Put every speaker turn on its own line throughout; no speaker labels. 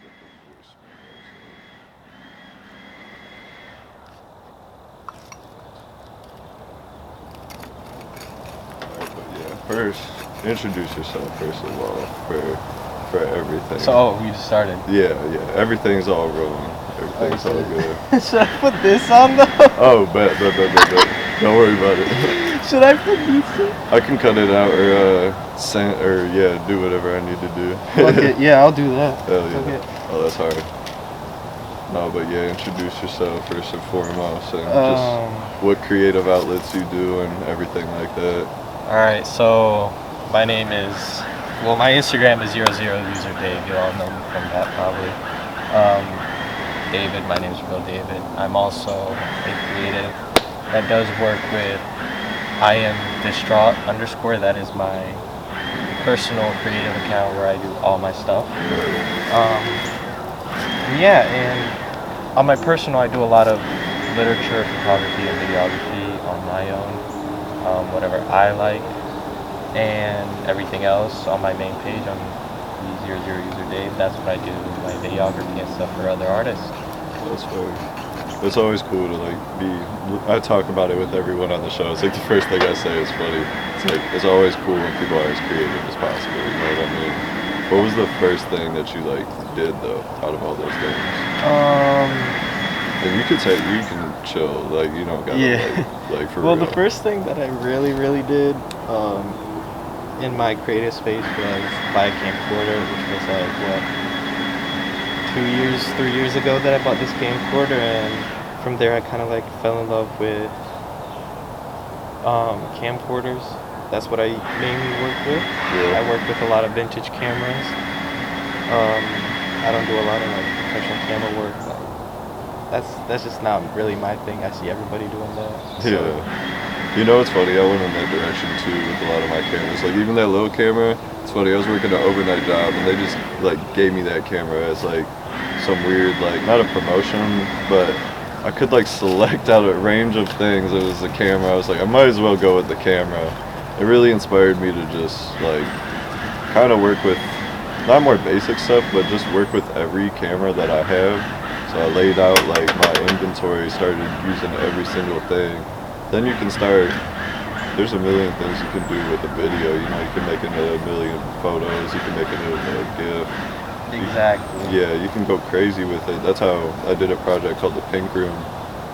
Get the voicemails. Alright, but yeah, first, introduce yourself first of all for everything.
So, we just started.
Yeah, everything's all rolling. Everything's all good.
Should I put this on though?
Oh, bet. Don't worry about it.
Should I put this in?
I can cut it out or do whatever I need to do.
Okay, yeah, I'll do that.
Hell yeah.
Okay.
Oh, that's hard. No, but yeah, introduce yourself first and foremost, and just what creative outlets you do and everything like that.
Alright, so my name is, well, my Instagram is 00user Dave. You all know me from that probably. David, my name's Real David. I'm also a creative that does work with I am distraught _ that is my personal creative account where I do all my stuff. Yeah, and on my personal I do a lot of literature, photography, and videography on my own, whatever I like, and everything else on my main page on 00user Dave. That's what I do, my videography and stuff for other artists.
That's fair. It's always cool to I talk about it with everyone on the show. It's like the first thing I say is funny. It's like, it's always cool when people are as creative as possible, you know what I mean? What was the first thing that you did though, out of all those things? And you can chill, you don't gotta for
well,
real.
the first thing that I really did in my creative space was buy a camcorder, which was 3 years ago that I bought this camcorder, and from there I kind of fell in love with camcorders. That's what I mainly work with.
Yeah.
I work with a lot of vintage cameras. I don't do a lot of professional camera work. That's just not really my thing. I see everybody doing that. So.
Yeah. You know, it's funny, I went in that direction too with a lot of my cameras. Even that little camera, it's funny, I was working an overnight job and they just gave me that camera as some weird, not a promotion, but I could select out a range of things. It was the camera. I was I might as well go with the camera. It really inspired me to just kind of work with not more basic stuff, but just work with every camera that I have. So I laid out my inventory, started using every single thing. Then you can start, there's a million things you can do with a video. You can make it into a million photos, you can make it into a GIF.
Exactly.
Yeah, you can go crazy with it. That's how I did a project called The Pink Room.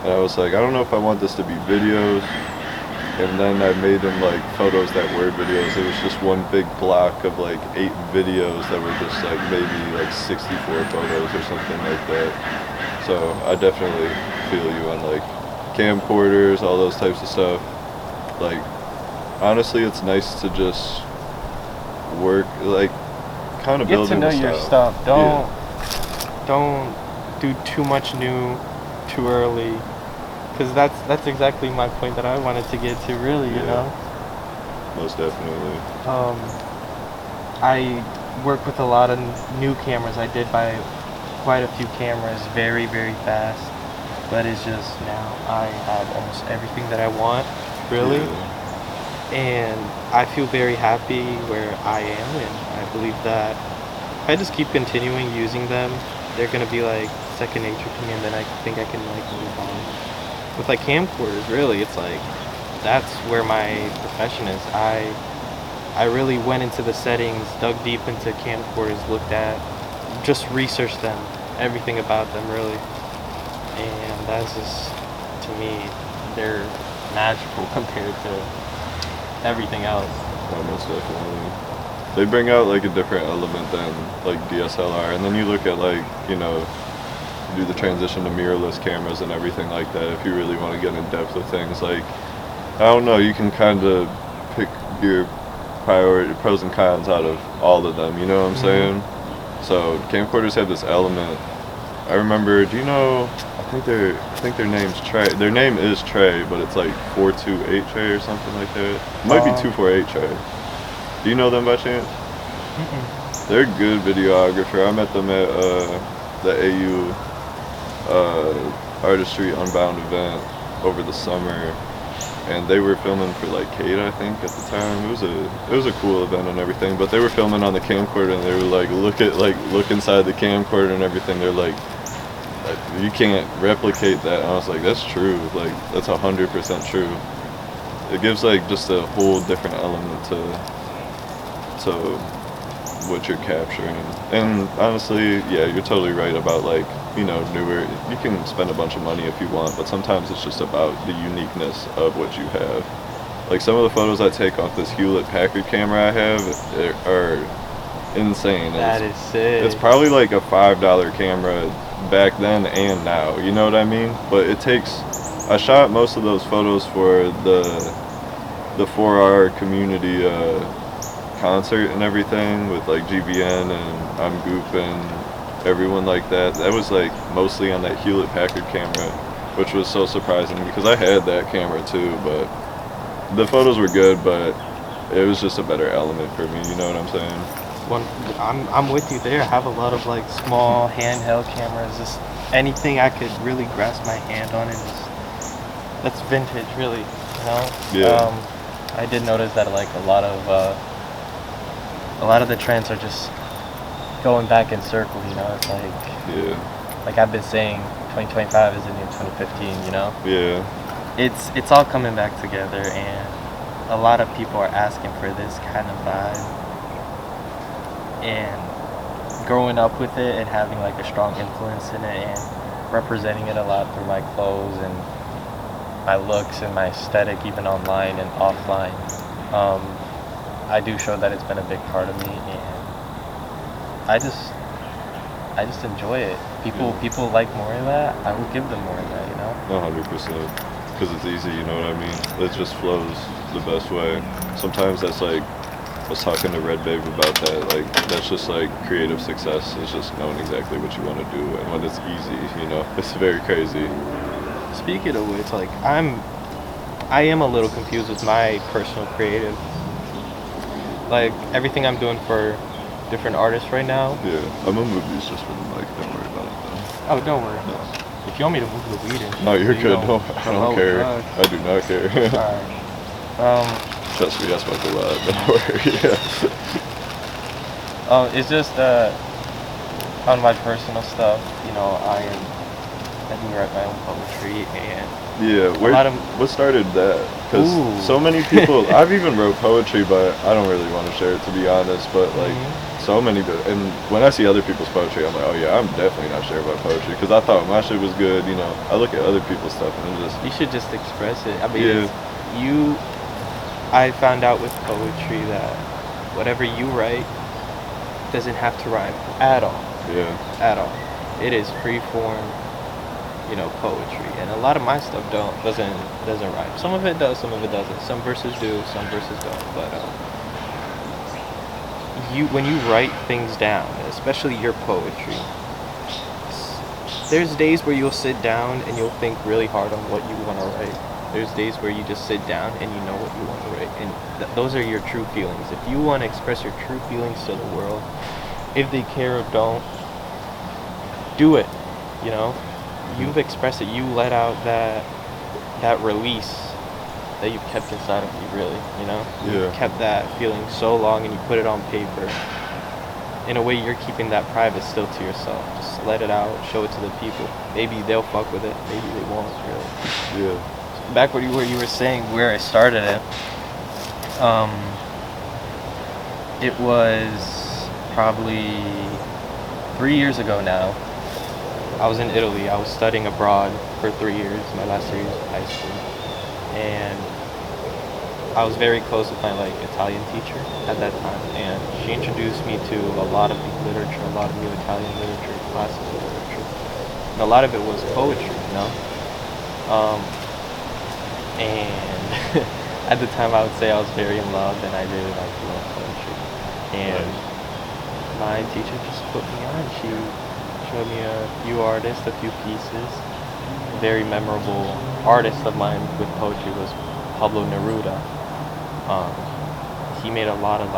And I was I don't know if I want this to be videos. And then I made them photos that were videos. It was just one big block of 8 videos that were just maybe 64 photos or something like that. So I definitely feel you on camcorders, all those types of stuff. Honestly, it's nice to just work, kind of building
get to know your stuff. Don't do too much new too early, because that's exactly my point that I wanted to get to, really. You know,
most definitely.
I work with a lot of new cameras. I did buy quite a few cameras very fast, but it's just now I have almost everything that I want, really. And I feel very happy where I am, and I believe that if I just keep continuing using them, they're gonna be second nature to me, and then I think I can move on. With camcorders, really, it's that's where my profession is. I really went into the settings, dug deep into camcorders, looked at, just researched them, everything about them, really. And that's just, to me, they're magical compared to everything else.
Oh, most definitely. They bring out a different element than DSLR, and then you look at do the transition to mirrorless cameras and everything like that. If you really want to get in depth with things, I don't know, you can kind of pick your pros and cons out of all of them. You know what I'm saying? So camcorders have this element. I remember. Do you know? I think their name's Trey. Their name is Trey, but it's 428 Trey or something like that. It might be 248 Trey. Do you know them by chance? They're a good videographer. I met them at the AU Artistry Unbound event over the summer. and they were filming for like Kate, I think, at the time. It was a cool event and everything, but they were filming on the camcorder, and they were like, look inside the camcorder and everything. They're like, you can't replicate that. And I was like, that's true. Like, that's 100% true. It gives like just a whole different element to what you're capturing. And honestly, yeah, you're totally right about like, you know, newer. You can spend a bunch of money if you want, but sometimes it's just about the uniqueness of what you have. Like some of the photos I take off this Hewlett Packard camera I have are insane.
That is sick.
It's probably like a $5 camera back then and now. You know what I mean? But it takes. I shot most of those photos for the 4R community concert and everything with like GBN and I'm Goop and everyone like that. That was like mostly on that Hewlett Packard camera, which was so surprising because I had that camera too, but the photos were good, but it was just a better element for me. You know what I'm saying?
I'm with you there. I have a lot of like small handheld cameras, just anything I could really grasp my hand on, and just that's vintage, really. You know.
Yeah.
I did notice that like a lot of the trends are just going back in circles. You know, it's like like I've been saying, 2025 is the new 2015. You know.
Yeah.
It's all coming back together, and a lot of people are asking for this kind of vibe. And growing up with it and having like a strong influence in it and representing it a lot through my clothes and my looks and my aesthetic, even online and offline, I do show that it's been a big part of me, and I just enjoy it. People like more of that. I will give them more of that, you know.
100%. Because it's easy, you know what I mean? It just flows the best way. Sometimes that's like, I was talking to Red Babe about that, like, that's just like creative success, is just knowing exactly what you want to do, and when it's easy, you know, it's very crazy.
Speaking of which, like, I am a little confused with my personal creative. Like, everything I'm doing for different artists right now.
Yeah, I'm gonna move these just for the mic, don't worry about it though.
Oh, don't worry.
No.
If you want me to move the weed in.
No, you're good,
know.
I don't care.
God.
I do not care.
Alright.
Trust me, I smoke a lot, don't worry.
It's just on my personal stuff, you know, I do write my own poetry, and
Yeah, what started that? Because so many people, I've even wrote poetry, but I don't really want to share it, to be honest, but like, so many, and when I see other people's poetry, I'm like, oh yeah, I'm definitely not sharing my poetry, because I thought my shit was good, you know. I look at other people's stuff, and it's just...
You should just express it. I mean, I found out with poetry that whatever you write doesn't have to rhyme at all.
Yeah.
At all. It is free form, you know, poetry, and a lot of my stuff doesn't rhyme. Some of it does, some of it doesn't. Some verses do, some verses don't. But when you write things down, especially your poetry, there's days where you'll sit down and you'll think really hard on what you want to write. There's days where you just sit down and you know what you want to write, and those are your true feelings. If you want to express your true feelings to the world, if they care or don't, do it. You know, you've expressed it. You let out that release that you've kept inside of you. Really, you know, you've kept that feeling so long, and you put it on paper. In a way, you're keeping that private still to yourself. Just let it out, show it to the people. Maybe they'll fuck with it. Maybe they won't. Really.
Yeah.
Back where you were saying where I started it, it was probably 3 years ago now. I was in Italy. I was studying abroad for 3 years, my last 3 years of high school, and I was very close with my Italian teacher at that time, and she introduced me to a lot of literature, a lot of new Italian literature, classical literature, and a lot of it was poetry, you know. And at the time, I would say I was very in love, and I really liked poetry. And my teacher just put me on. She showed me a few artists, a few pieces. A very memorable artist of mine with poetry was Pablo Neruda. He made a lot of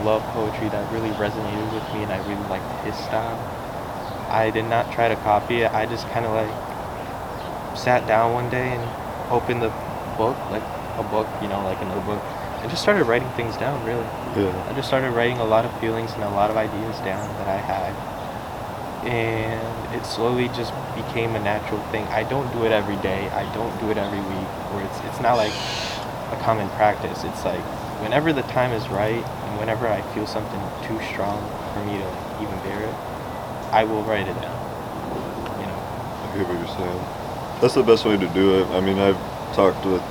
love poetry that really resonated with me, and I really liked his style. I did not try to copy it. I just kind of sat down one day and opened the book, a book, like a notebook, and just started writing things down. Really,
Yeah.
I just started writing a lot of feelings and a lot of ideas down that I had, and it slowly just became a natural thing. I don't do it every day. I don't do it every week, or it's not like a common practice. It's like whenever the time is right and whenever I feel something too strong for me to even bear it, I will write it down.
I get what you're saying. That's the best way to do it. I mean, I've talked with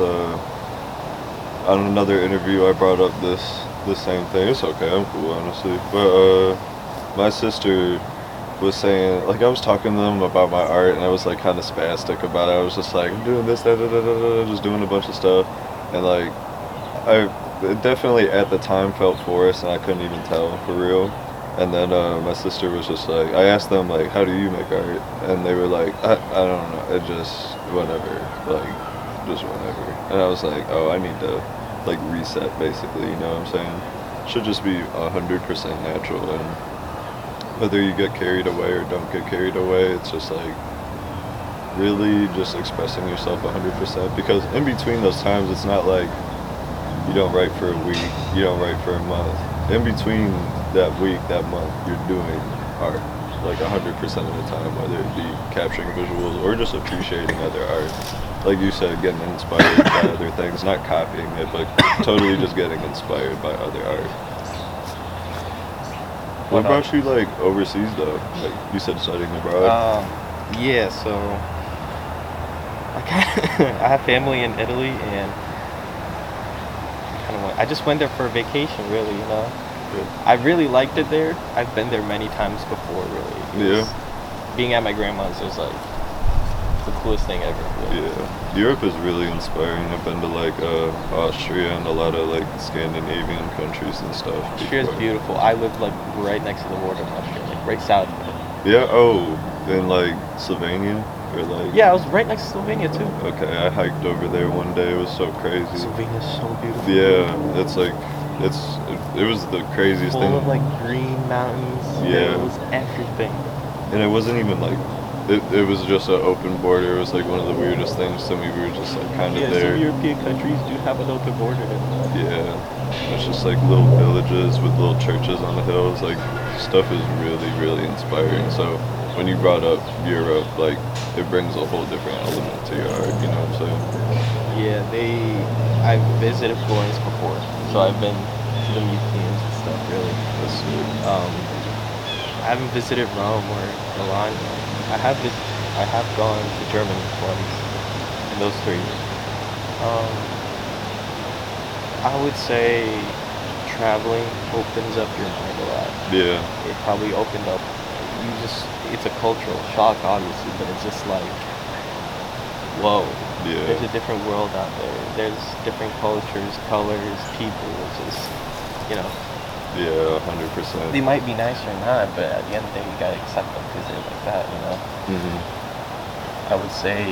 on another interview. I brought up this same thing. It's okay. I'm cool, honestly. But my sister was saying, like, I was talking to them about my art, and I was like kind of spastic about it. I was just like, I'm doing this, just doing a bunch of stuff, and like, I it definitely at the time felt forced, and I couldn't even tell for real. And then my sister was just like, I asked them like, how do you make art? And they were like, I don't know, it just whatever, like just whatever. And I was like, oh, I need to like reset basically, you know what I'm saying? Should just be 100% natural, and whether you get carried away or don't get carried away, it's just like really just expressing yourself 100%. Because in between those times, it's not like you don't write for a week, you don't write for a month. In between that week, that month, you're doing art like 100% of the time, whether it be capturing visuals or just appreciating other art. Like you said, getting inspired by other things, not copying it, but totally just getting inspired by other art. What brought you like overseas though? Like you said, studying abroad.
Yeah, so I have family in Italy, and I just went there for a vacation, really,
Yeah.
I really liked it there. I've been there many times before, really. Being at my grandma's was like the coolest thing ever. Really.
Yeah, Europe is really inspiring. I've been to like Austria and a lot of like Scandinavian countries and stuff.
Austria's
before.
beautiful. I live like right next to the border of Austria, like right south of it.
Yeah. Oh, in like Slovenia or like.
Yeah, I was right next to Slovenia too.
Okay, I hiked over there one day. It was so crazy.
Slovenia's so beautiful.
Yeah, it's like it was the craziest
Full
thing.
of like green mountains,
Yeah.
hills, everything.
And it wasn't even like it was just an open border. It was like one of the weirdest things to me. We were just like kind of
Yeah,
there.
some European countries do have an open border.
Yeah, it's just like little villages with little churches on the hills. Like stuff is really, really inspiring. So when you brought up Europe, like it brings a whole different element to your art. You know what I'm saying?
Yeah, I've visited Florence before, so I've been to the museums and stuff. Really,
That's sweet.
I haven't visited Rome or Milan. I have gone to Germany once, in those three. I would say traveling opens up your mind a lot.
Yeah,
It probably opened up. It's a cultural shock, obviously, but it's just like, whoa. There's
yeah,
a different world out there. There's different cultures, colors, people. It's just,
yeah, 100%.
they might be nice or not, but at the end of the day, you gotta accept them because they're like that.
Hmm.
I would say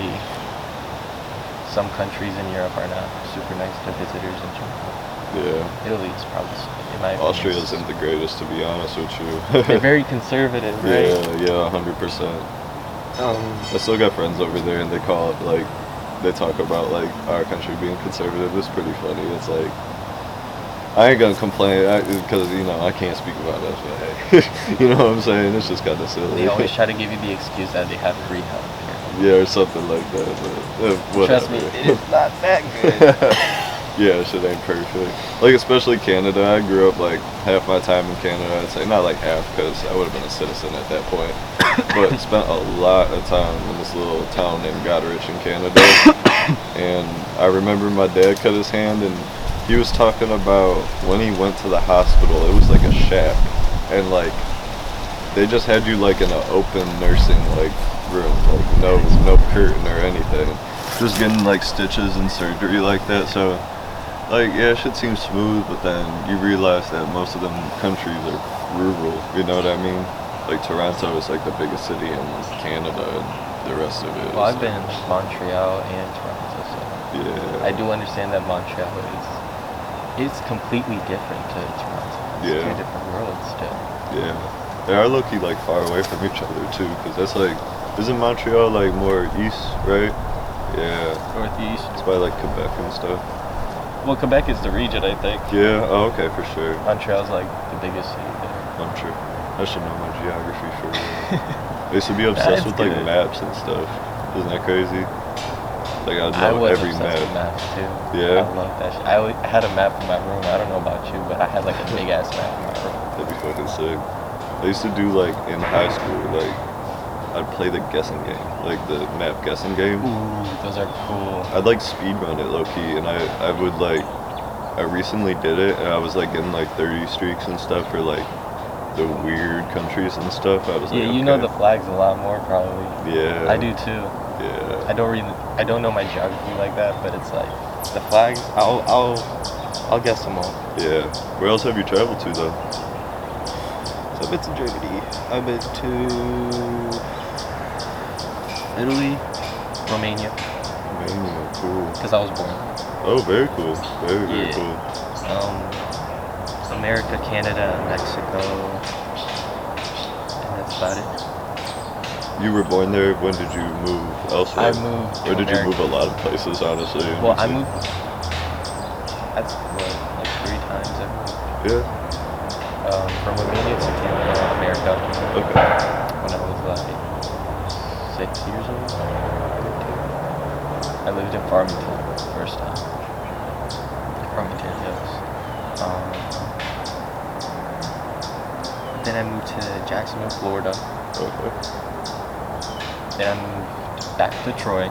some countries in Europe are not super nice to visitors in general.
Yeah,
Italy is probably, in my opinion,
Austria isn't the greatest, to be honest with you.
they're very conservative, right?
Yeah, 100%. I still got friends over there, and they call it like they talk about like our country being conservative. It's pretty funny. It's like I ain't gonna complain because I can't speak about us, but hey, you know what I'm saying? It's just kind of silly.
They always try to give you the excuse that they have free healthcare.
Yeah, or something like that. But whatever.
Trust me, it is not that good.
Yeah, shit ain't perfect. Like especially Canada. I grew up like half my time in Canada. I'd say not like half because I would have been a citizen at that point, but spent a lot of time in this little town named Goderich in Canada. And I remember my dad cut his hand, and he was talking about when he went to the hospital. It was like a shack, and like they just had you like in an open nursing like room, like no curtain or anything, just getting like stitches and surgery like that. So like yeah, shit seems smooth, but then you realize that most of them countries are rural. You know what I mean? Like Toronto is like the biggest city in Canada, and the rest of it.
Well,
is,
I've been in Montreal and Toronto, so
Yeah.
I do understand that Montreal is completely different to Toronto. It's
Yeah.
two different worlds still.
Yeah. They are low-key like far away from each other too, because that's like, isn't Montreal like more east, right? Yeah.
Northeast.
It's by like Quebec and stuff.
Well, Quebec is the region, I think.
Yeah. Oh, okay, for sure.
Montreal's like the biggest city there.
I'm sure. I should know my geography for real. I used to be obsessed
That's
with like
good.
maps and stuff. Isn't that crazy? Like I'd
I
know
was
every
obsessed with
map.
maps too.
Yeah?
I love that shit. I had a map in my room. I don't know about you, but I had like a big ass map in my room.
That'd be fucking sick. I used to do like in high school, like I'd play the guessing game, like the map guessing game.
Ooh, those are cool.
I'd like speed run it low key, and I would like I recently did it, and I was like getting like 30 streaks and stuff for like the weird countries and stuff. I was like,
Yeah, you know
okay.
the flags a lot more probably.
Yeah.
I do too.
Yeah.
I don't know my geography like that, but it's like the flags. I'll guess them all.
Yeah. Where else have you traveled to though?
So I've been to Germany. I've been to Italy, Romania,
Romania, cool.
because I was born.
Oh, very cool. Very, very
Yeah.
cool.
America, Canada, Mexico, and that's about it.
You were born there. When did you move elsewhere?
I moved to
Or did you
America.
move a lot of places, honestly?
Well, I moved. That's what, like 3 times I moved.
Yeah.
From Romania to Canada, America,
Okay.
when I was like 6 years old. I lived in Farmington first time. Farmington Hills. Then I moved to Jacksonville, Florida.
Okay.
Then I moved back to Troy.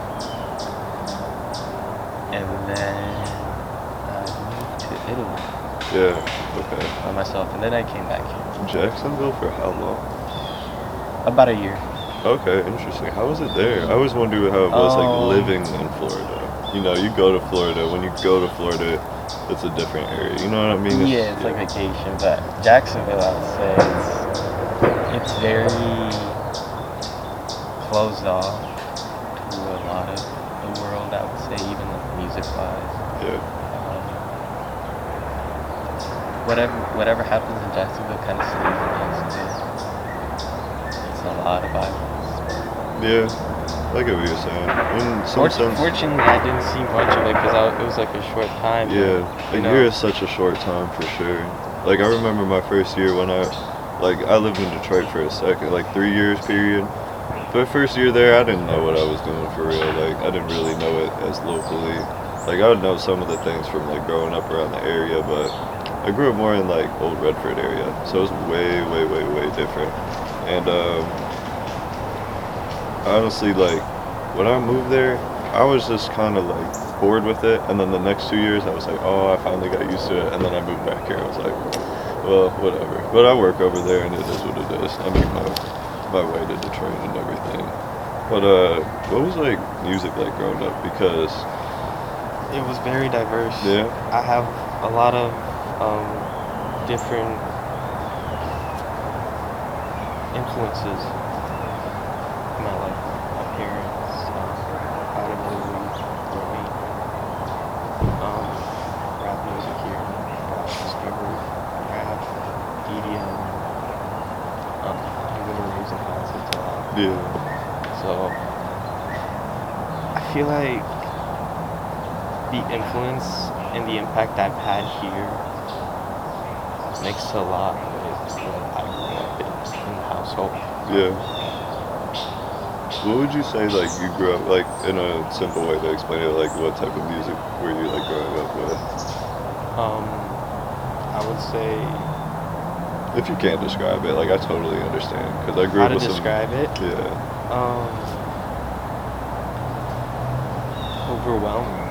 And then I moved to Italy
Yeah. Okay.
by myself. And then I came back here.
Jacksonville for how long?
About a year.
Okay, interesting. How was it there? I always wondered how it was like living in Florida. You know, you go to Florida. When you go to Florida, it's a different area. You know what I mean?
Yeah, it's like vacation, but Jacksonville, I would say, it's very closed off to a lot of the world, I would say, even like music-wise.
Yeah.
Whatever happens in Jacksonville kind of stays in Jacksonville. It's a lot of violence.
Yeah. I get what you're saying. In some sense.
Fortunately, I didn't see much of it because it was like a short time.
Yeah,
you
a
know.
year is such a short time for sure. Like I remember my first year when I lived in Detroit for a second, like 3 years period. But first year there, I didn't know what I was doing for real. Like I didn't really know it as locally. Like I would know some of the things from like growing up around the area, but I grew up more in like Old Redford area, so it was way, way, way, way different. And honestly, like when I moved there, I was just kind of like bored with it. And then the next 2 years, I was like, oh, I finally got used to it. And then I moved back here. I was like, well, whatever. But I work over there, and it is what it is. I make my way to Detroit and everything. But what was like music like growing up? Because
It was very diverse.
yeah,
I have a lot of different influences in my life. My parents, Adam Lily, Romy, rap music here, discovered rap, EDM, even the raising concepts a lot.
yeah,
So I feel like the influence and the impact I've had here makes a lot with what I grew up in the household.
yeah. What would you say like you grew up like in a simple way to explain it? Like what type of music were you like growing up with?
I would say
If you can't describe it, like I totally understand because I grew
how
up
to
with some.
describe it.
Yeah.
Overwhelming.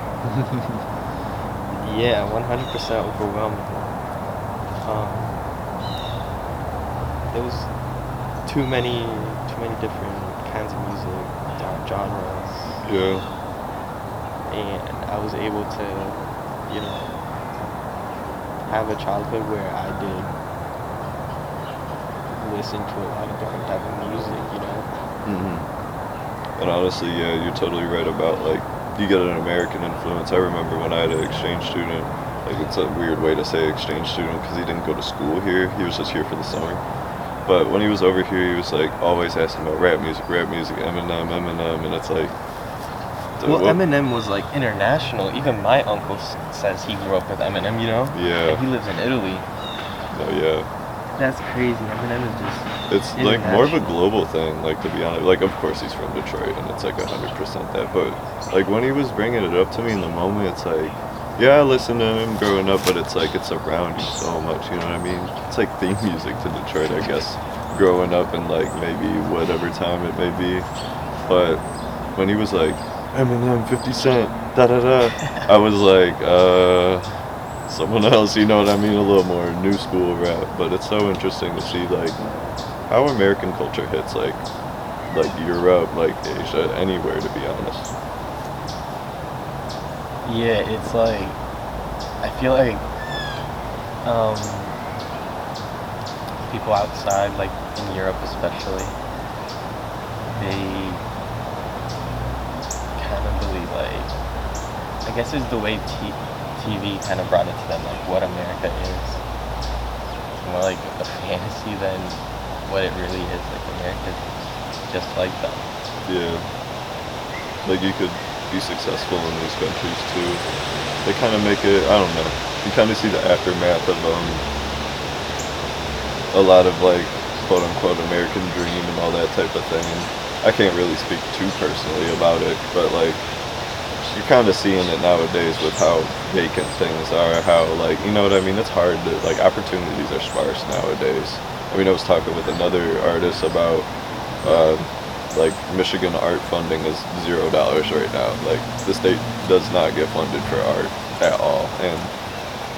Yeah, 100% overwhelming. There was too many different kinds of music, genres,
Yeah.
and I was able to, have a childhood where I did listen to a lot of different type of music.
Hmm. And honestly, yeah, you're totally right about like you get an American influence. I remember when I had an exchange student. Like it's a weird way to say exchange student because he didn't go to school here. He was just here for the summer. But when he was over here, he was like always asking about rap music, Eminem, and it's like, it.
Well,
What-
Eminem was like international. Even my uncle says he grew up with Eminem, you know?
Yeah.
And he lives in Italy.
No, yeah.
That's crazy. Eminem is just.
It's like more of a
International.
global thing, like to be honest. Like, of course he's from Detroit, and it's like 100% that. But like when he was bringing it up to me in the moment, it's like, yeah, I listened to him growing up, but it's like it's around you so much. You know what I mean? It's like theme music to Detroit, I guess. Growing up in like maybe whatever time it may be, but when he was like Eminem, 50 Cent, da da da, I was like, someone else. You know what I mean? A little more new school rap. But it's so interesting to see like how American culture hits like Europe, like Asia, anywhere, to be honest.
Yeah, it's like. I feel like. People outside, like in Europe especially, they kind of believe like. I guess it's the way TV kind of brought it to them, like what America is. More like a fantasy than what it really is. Like America's just like them.
Yeah. Like you could be successful in these countries too. They kind of make it, I don't know. You kind of see the aftermath of a lot of like quote unquote American dream and all that type of thing. And I can't really speak too personally about it, but like you're kind of seeing it nowadays with how vacant things are, how like, you know what I mean? It's hard to, like, opportunities are sparse nowadays. I mean, I was talking with another artist about like Michigan art funding is $0 right now. Like the state does not get funded for art at all, and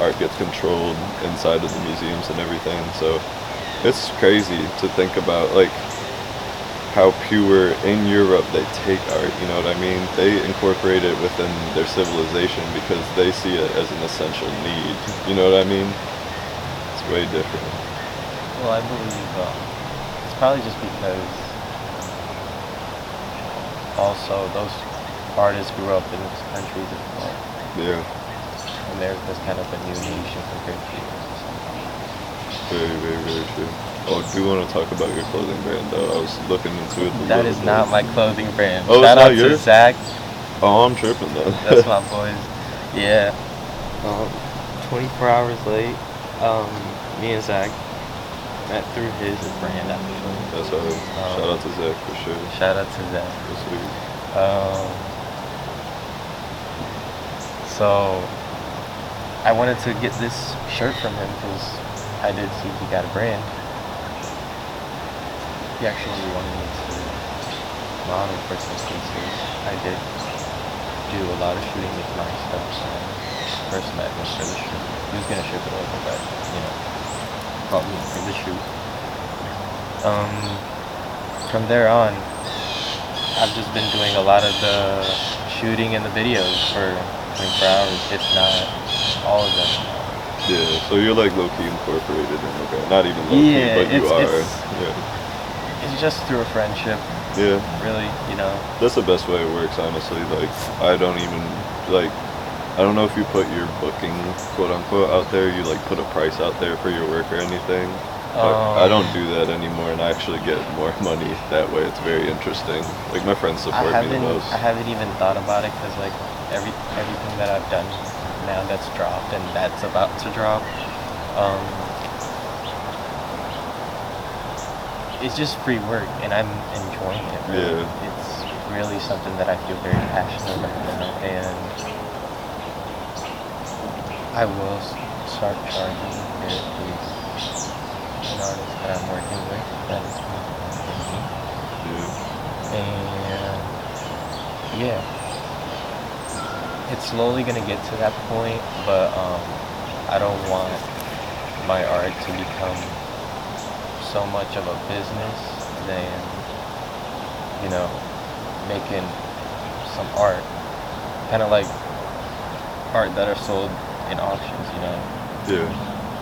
art gets controlled inside of the museums and everything. So it's crazy to think about like how pure in Europe they take art. You know what I mean? They incorporate it within their civilization because they see it as an essential need. You know what I mean? It's way different.
Well, I believe it's probably just because also those artists grew up in those countries as well.
Yeah,
America's kind of a new nation compared to yours.
very, very, very true. Oh, I do want to talk about your clothing brand though. I was looking into it a
That
little
is
bit.
not my clothing brand.
Oh, it's
Shout
not
out to
yours?
Zach.
Oh, I'm tripping then.
That's my boys. Yeah. 24 hours late. Me and Zach met through his brand actually.
That's how. Shout out to Zach for sure.
Shout out to Zach.
That's sweet.
So I wanted to get this shirt from him because I did see he got a brand. He actually wanted me to model for some pieces. I did do a lot of shooting with my stuff when I first met him for the shoot. He was gonna ship it over, but called me for the shoot. From there on, I've just been doing a lot of the shooting and the videos for 24 hours, if not all of them.
Yeah, so you're like low-key incorporated in the brand. Not even low-key,
Yeah,
but you are.
it's-
Yeah.
It's just through a friendship,
Yeah.
really,
That's the best way it works, honestly. Like, I don't even, like, I don't know if you put your booking, quote unquote, out there, you like put a price out there for your work or anything. But I don't do that anymore, and I actually get more money that way. It's very interesting. Like, my friends support me the most.
I haven't even thought about it because like everything that I've done now that's dropped and that's about to drop, it's just free work and I'm enjoying it. Really.
Yeah.
It's really something that I feel very passionate about now, and I will start charging therapy an artist that I'm working with. That is me.
Yeah.
And yeah, it's slowly gonna get to that point, but I don't want my art to become so much of a business than making some art, kind of like art that are sold in auctions,
Yeah.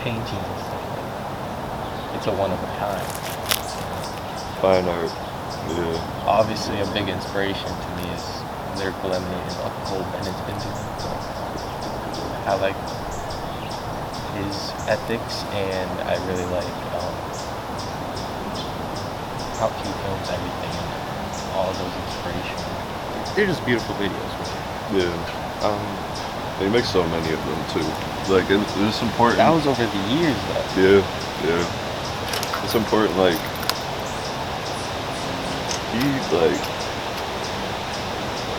paintings and stuff like that. It's a one of a kind.
Fine art. Yeah.
Obviously, a big inspiration to me is Lyrical Lemonade and Uncle Bennett's Been. I like his ethics, and I really like how he films everything, and all those inspirations. they're just beautiful videos. Really.
Yeah.
Um,
He makes so many of them too. Like it's important.
that was over the years though.
Yeah, yeah. It's important. Like he like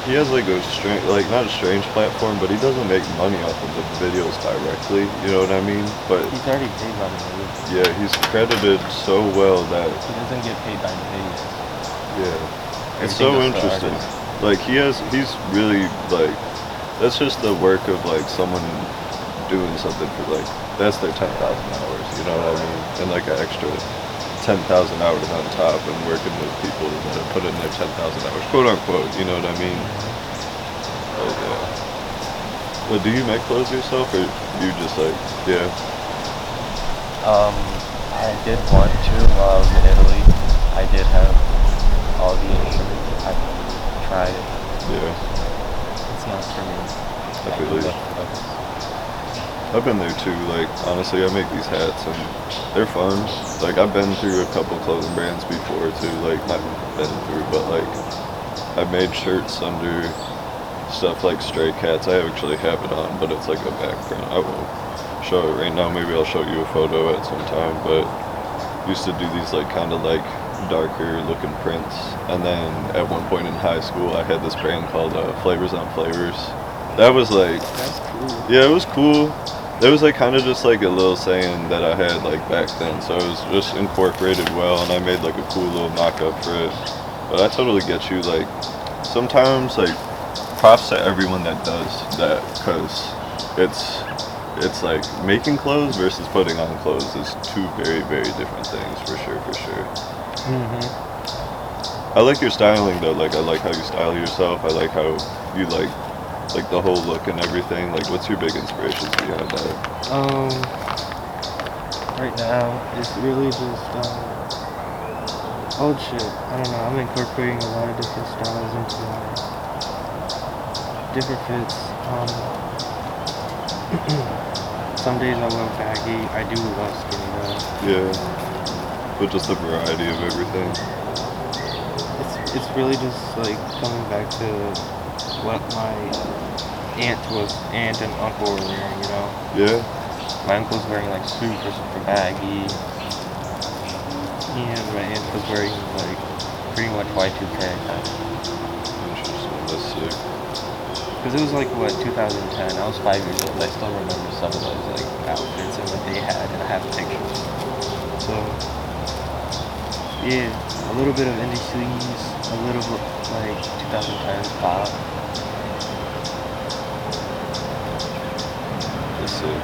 he has like a strange, like not a strange platform, but he doesn't make money off of the videos directly. You know what I mean? But
He's already paid by the videos.
yeah, he's credited so well that
He doesn't get paid by the videos.
yeah, it's
Everything
so
goes to
interesting.
artists.
Like he's really like that's just the work of like someone doing something for like that's their 10,000 hours. You know what I mean? And like an extra 10,000 hours on top, and working with people that have put in their 10,000 hours, quote unquote. You know what I mean? But yeah. But do you make clothes yourself, or you just like yeah?
I did want to while I was in Italy. I did have all the instruments. I tried it.
Yeah.
It's not for me.
I feel you. I've been there too. Like honestly, I make these hats and they're fun. Like I've been through a couple clothing brands before too. Like not been through, but like I made shirts under stuff like Stray Cats. I actually have it on, but it's like a background. I won't show it right now. Maybe I'll show you a photo at some time. But used to do these like kind of like darker looking prints. And then at one point in high school, I had this brand called Flavors on Flavors. That was like
That's cool.
yeah, it was cool. It was like kind of just like a little saying that I had like back then, so it was just incorporated well, and I made like a cool little mock-up for it. But I totally get you. Like sometimes, like props to everyone that does that, because it's like making clothes versus putting on clothes is two very very different things for sure, for sure. I like your styling though. Like I like how you style yourself. I like how you like the whole look and everything. Like what's your big inspirations behind that?
Right now, it's really just old shit. I don't know. I'm incorporating a lot of different styles into my different fits. Some days I wear baggy. I do love skinny though.
Yeah, but just the variety of everything.
It's really just like coming back to what my aunt and uncle were wearing. You know,
Yeah,
my uncle's wearing like super baggy. And my aunt was wearing like pretty much Y2K.
interesting. That's sick.
Because it was like, what, 2010. I was 5 years old. I still remember some of those like outfits and what they had, and I have pictures. So, yeah, a little bit of indie sleeves, a little bit like 2010 pop.
That's sick.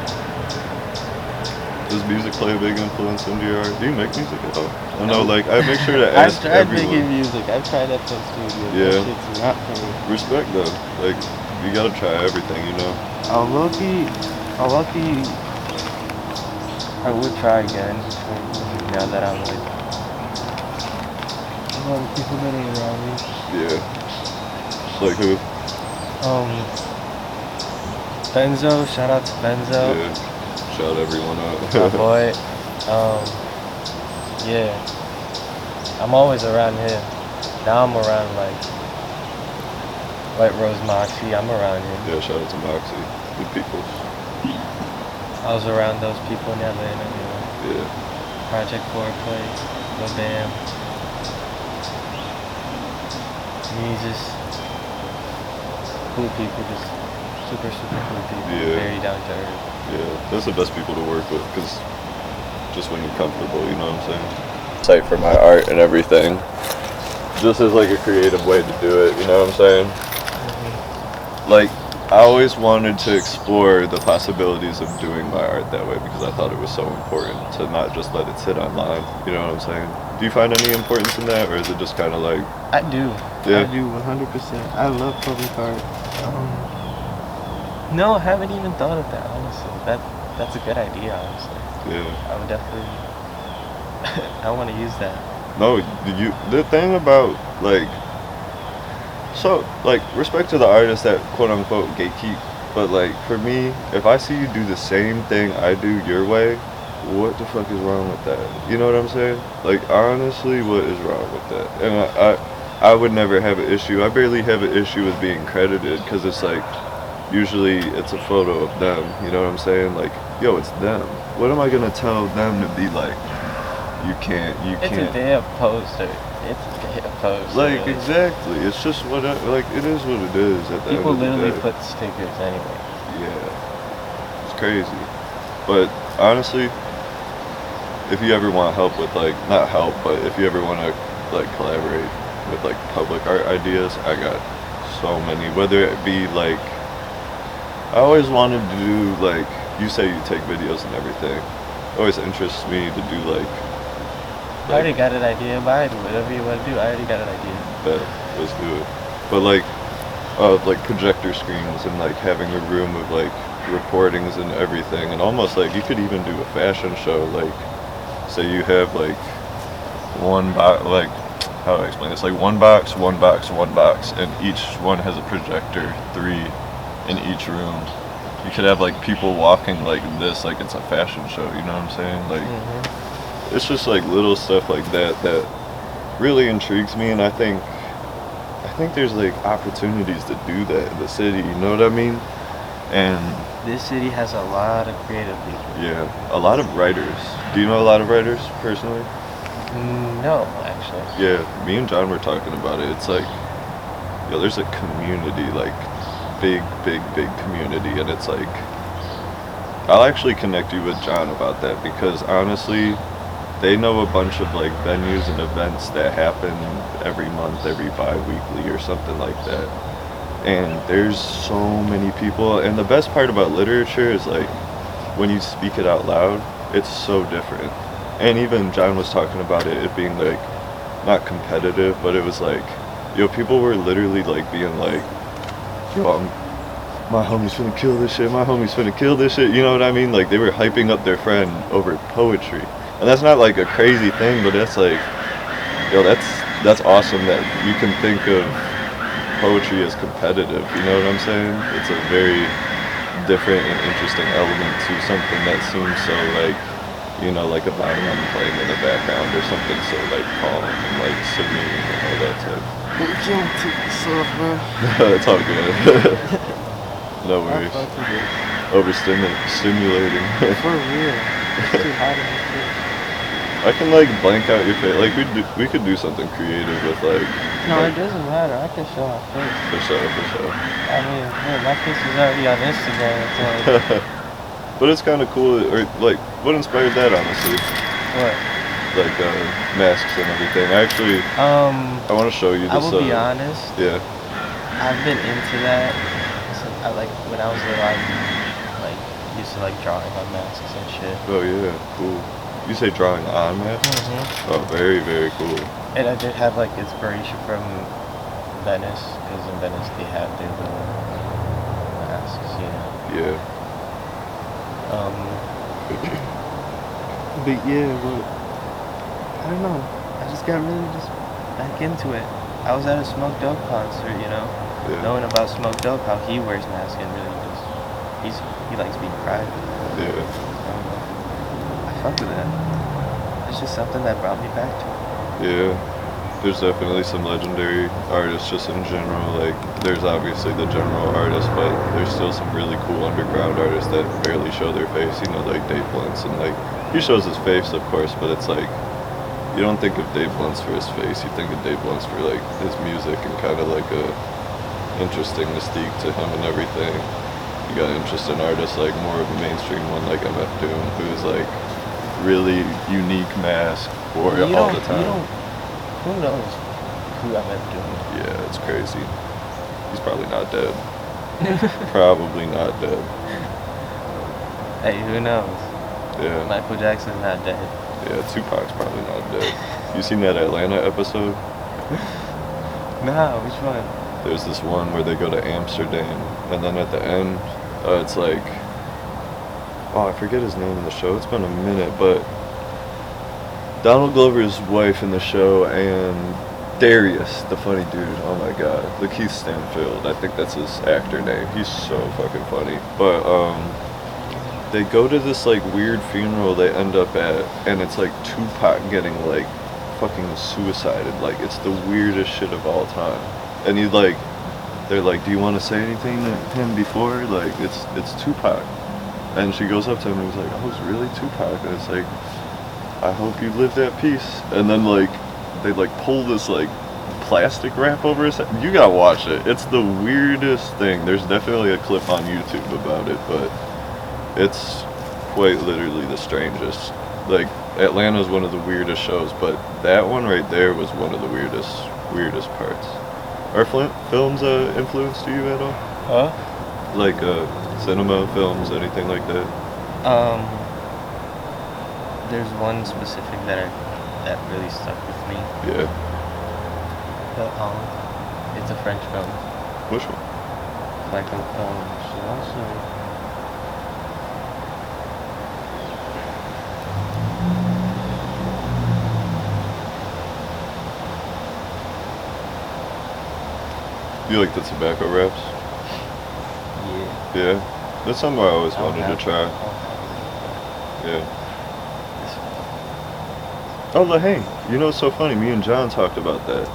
Does music play a big influence into your art? Do you make music at all? I know, like I make sure to
I've
ask
tried
everyone.
making music. I've tried FL Studio.
Yeah.
That shit's not for me.
Respect though. Like you gotta try everything, you know.
Low-key, I would try again. Now that I'm like, a lot of people that are around me.
Yeah. Like who?
Benzo, shout out to Benzo,
Yeah. Shout everyone out.
my boy. Yeah, I'm always around him. Now I'm around like White Rose Moxie. I'm around him.
Yeah, shout out to Moxie. Good people.
I was around those people in Atlanta. You know,
Yeah.
Project Foreplay, Lil Bam, Jesus, cool people, just super cool people.
Yeah.
Very down to earth.
Yeah, that's the best people to work with, because just when you're comfortable, you know what I'm saying? Site for my art and everything, just as like a creative way to do it, you know what I'm saying? Like, I always wanted to explore the possibilities of doing my art that way, because I thought it was so important to not just let it sit online, you know what I'm saying? Do you find any importance in that, or is it just kind of like,
I do.
Yeah.
I do 100%. I love public art. No, I haven't even thought of that, honestly. That's a good idea, honestly.
yeah.
I would definitely. I want to use that.
No, the thing about like, so like respect to the artists that quote unquote gatekeep, but like for me, if I see you do the same thing I do your way, what the fuck is wrong with that? You know what I'm saying? Like honestly, what is wrong with that? And I would never have an issue. I barely have an issue with being credited because it's like usually it's a photo of them. You know what I'm saying? Like, yo, it's them. What am I gonna tell them to be like? You can't.
It's a damn poster. It's a damn poster.
Like exactly. It's just what like it is what it is. At the
People
end of the
literally
day.
put stickers anyway.
Yeah, it's crazy. But honestly, if you ever want help with like not help, but if you ever want to like collaborate with like public art ideas, I got so many. Whether it be like, I always wanted to do like you say you take videos and everything. It always interests me to do like.
I already got an idea. Buy it. Whatever you want to do, I already got an idea.
Bet, let's do it. But like projector screens and like having a room of like reportings and everything, and almost like you could even do a fashion show. Like, say you have like one box, like how do I explain this? Like one box, and each one has a projector, 3 in each room. You could have like people walking like this, like it's a fashion show. You know what I'm saying? Like. It's just like little stuff like that that really intrigues me, and I think there's like opportunities to do that in the city. You know what I mean? And
This city has a lot of creative people.
yeah, a lot of writers. Do you know a lot of writers personally?
No, actually.
Yeah, me and John were talking about it. It's like, yo, there's a community, like big community, and it's like I'll actually connect you with John about that because honestly. They know a bunch of like venues and events that happen every month, every bi-weekly or something like that. And there's so many people. And the best part about literature is like when you speak it out loud, it's so different. And even John was talking about it being like not competitive, but it was like, yo, people were literally like being like, yo, my homie's finna kill this shit, my homie's finna kill this shit. You know what I mean? Like they were hyping up their friend over poetry. And that's not like a crazy thing, but that's like, yo, that's awesome that you can think of poetry as competitive. You know what I'm saying? It's a very different and interesting element to something that seems so like, you know, like a violin playing in the background or something so like calm and like serene and all that type.
You can't take this off, bro.
It's all good. No worries. Overstimulating.
For real. It's too hot in this bitch.
I can like blank out your face. Like we could do something creative with like.
No,
like,
it doesn't matter. I can show my face.
For sure.
I mean, man, my face is already on Instagram. So
But it's kind of cool. Or like, what inspired that honestly?
what?
Like masks and everything. Actually, I want to show you this.
I will be honest.
Yeah.
I've been into that. Since like when I was little, I like used to like drawing on masks and shit.
Oh yeah, cool. You say drawing on masks?
Mm-hmm.
Oh, very cool.
And I did have like inspiration from Venice, because in Venice they have their little masks, you know.
Yeah.
But yeah, well, I don't know. I just got really just back into it. I was at a Smoke Dog concert, you know.
Yeah.
Knowing about Smoke Dog, how he wears masks and really just he likes being private.
Yeah.
I fuck with that. It's just something that brought me back to it.
Yeah, there's definitely some legendary artists just in general. Like, there's obviously the general artists, but there's still some really cool underground artists that barely show their face. You know, like Dave Blunts, and like he shows his face, of course, but it's like you don't think of Dave Blunts for his face. You think of Dave Blunts for like his music and kind of like a interesting mystique to him and everything. You got interesting artists like more of a mainstream one like MF Doom, who's like really unique mask for it all the time.
Who knows who I'm doing?
Yeah, it's crazy. He's probably not dead. Probably not dead.
Hey, who knows?
Yeah.
Michael Jackson's not dead.
Yeah, Tupac's probably not dead. You seen that Atlanta episode?
Nah, which one?
There's this one where they go to Amsterdam, and then at the end, it's like, oh, I forget his name in the show. It's been a minute, but Donald Glover's wife in the show and Darius, the funny dude. Oh my god, Lakeith Stanfield. I think that's his actor name. He's so fucking funny. But they go to this like weird funeral they end up at, and it's like Tupac getting like fucking suicided. Like, it's the weirdest shit of all time. And he's like, they're like, do you want to say anything to him before? Like, it's Tupac. And she goes up to him and he's like, oh, it's really Tupac. And it's like, I hope you lived at peace. And then, like, they, like, pull this, like, plastic wrap over his head. You gotta watch it. It's the weirdest thing. There's definitely a clip on YouTube about it, but it's quite literally the strangest. Like, Atlanta's one of the weirdest shows, but that one right there was one of the weirdest parts. Are films influenced you at all?
Huh?
Like cinema, films, anything like that?
There's one specific that really stuck with me.
Yeah.
It's a French film.
Which one?
Like she also.
You like the tobacco wraps?
Yeah.
Yeah. That's something I always wanted to try. Yeah. Oh, Lahane. You know, it's so funny. Me and John talked about that.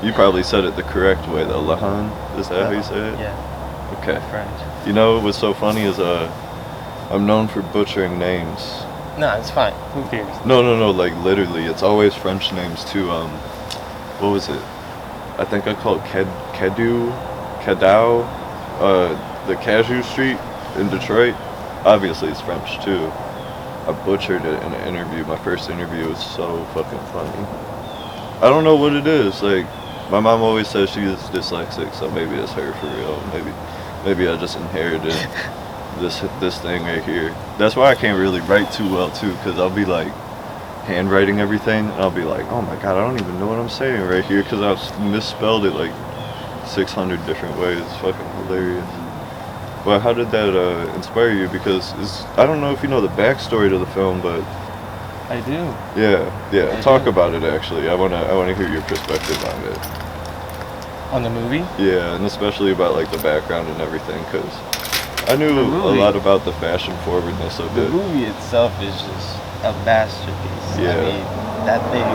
You probably said it the correct way, though. Lahan? Is that how you say it?
Yeah.
Okay.
French.
You know what's so funny is I'm known for butchering names.
No, it's fine. Who cares?
No. Like literally, it's always French names too. What was it? I think I called Cadou, the Cashew Street in Detroit. Obviously, it's French too. I butchered it in an interview. My first interview was so fucking funny. I don't know what it is. Like, my mom always says she's dyslexic, so maybe it's her for real. Maybe I just inherited this thing right here. That's why I can't really write too well too, because I'll be like handwriting everything, and I'll be like, oh my god, I don't even know what I'm saying right here, because I've misspelled it like 600 different ways. It's fucking hilarious. But how did that inspire you? Because I don't know if you know the backstory to the film, but
I do.
yeah.
I
Talk
do.
about it actually. I wanna hear your perspective on it.
On the movie?
Yeah, and especially about like the background and everything, because I knew
The
a
movie.
lot about the fashion forwardness of
The
it.
movie itself is just a masterpiece.
Yeah.
I mean, that thing,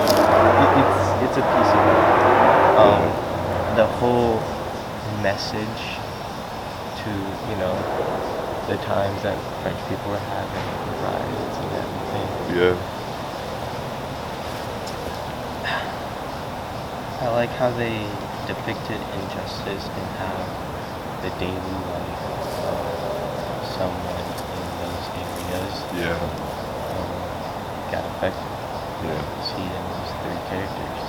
it's a piece of art. The whole message to, the times that French people were having, the riots and everything.
Yeah,
I like how they depicted injustice and how the daily life of someone in those areas
yeah,
got affected.
yeah.
See in those three characters,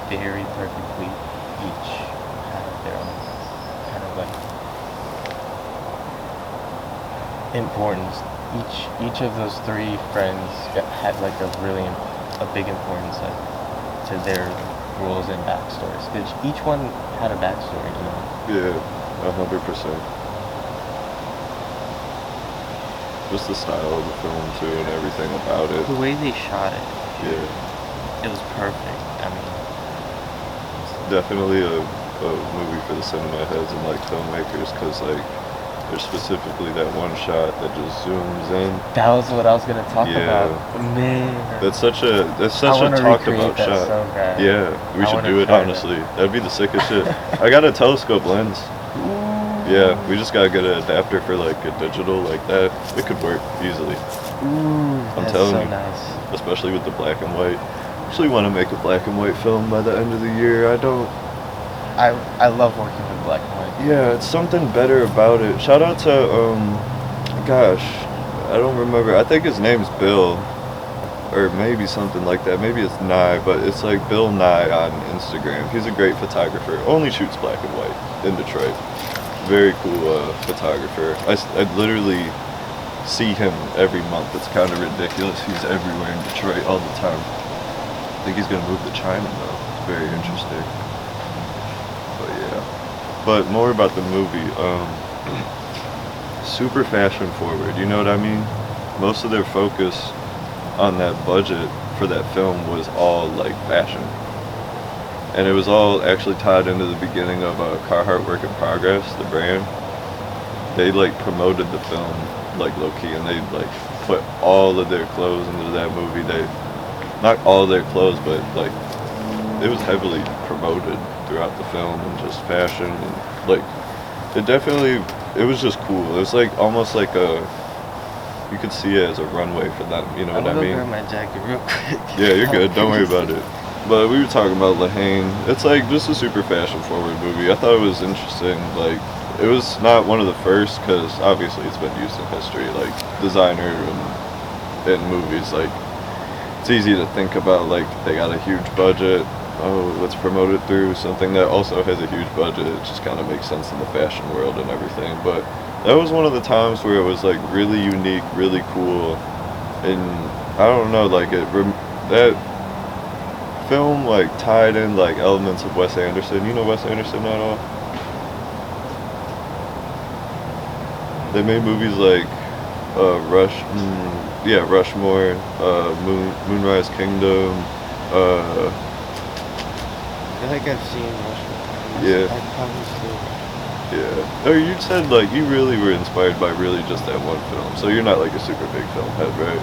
very perfectly, each had their own kind of like importance. Each of those three friends had like a big importance to their roles and backstories. Because each one had a backstory,
Yeah, 100%. Just the style of the film too, and everything about it.
The way they shot it,
Yeah,
it was perfect. I mean,
definitely a movie for the cinema heads and like filmmakers, because like there's specifically that one shot that just zooms in.
that was what I was gonna talk
Yeah.
about. Man,
That's such a
I wanna
talked
recreate
about
that
shot.
so bad.
Yeah, we
I
should
wanna
do it
try that.
honestly. That'd be the sickest shit. I got a telescope lens. Yeah, we just gotta get an adapter for like a digital like that. It could work easily,
Ooh, that's
telling
so
you.
nice.
especially with the black and white. Actually, want to make a black and white film by the end of the year. I don't.
I love working with black and white.
Yeah, it's something better about it. Shout out to gosh, I don't remember. I think his name's Bill, or maybe something like that. Maybe it's Nye, but it's like Bill Nye on Instagram. He's a great photographer. Only shoots black and white in Detroit. Very cool photographer. I literally see him every month. It's kind of ridiculous. He's everywhere in Detroit all the time. I think he's gonna move to China though. It's very interesting. But yeah. But more about the movie. Super fashion forward. You know what I mean? Most of their focus on that budget for that film was all like fashion. And it was all actually tied into the beginning of Carhartt Work in Progress, the brand. They like promoted the film like low key, and they like put all of their clothes into that movie. not all their clothes, but like it was heavily promoted throughout the film and just fashion and like it was just cool. It was like almost like you could see it as a runway for them. You know
I'm
what I
gonna
mean?
grab my jacket real quick.
Yeah, you're good. Don't worry about it. But we were talking about Lahane. It's like just a super fashion forward movie. I thought it was interesting. Like it was not one of the first because obviously it's been used in history, like designer and in movies. Like it's easy to think about like they got a huge budget. Oh, let's promote it through something that also has a huge budget. It just kind of makes sense in the fashion world and everything. But that was one of the times where it was like really unique, really cool, and I don't know, like that film like tied in like elements of Wes Anderson. You know Wes Anderson at all? They made movies like Rushmore, Moonrise Kingdom.
I feel like I've seen Rushmore.
Yeah.
I've probably seen it.
Yeah. Oh, you said like you really were inspired by really just that one film. So you're not like a super big film head, right?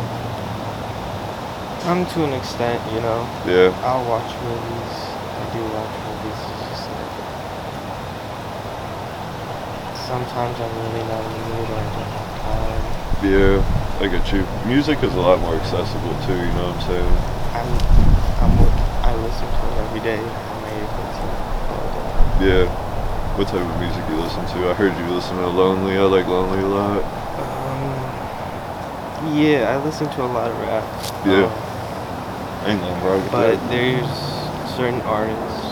To an extent, you know.
Yeah.
I'll watch movies. I do watch movies. It's just like sometimes I'm really not in the mood or I don't have time.
Yeah. I get you. Music is a lot more accessible too. You know what I'm saying?
I listen to it every day. I'm able to all day.
Yeah. What type of music you listen to? I heard you listen to Lonely. I like Lonely a lot.
Yeah, I listen to a lot of rap.
Yeah. Ain't nothing wrong with
But
that.
there's certain artists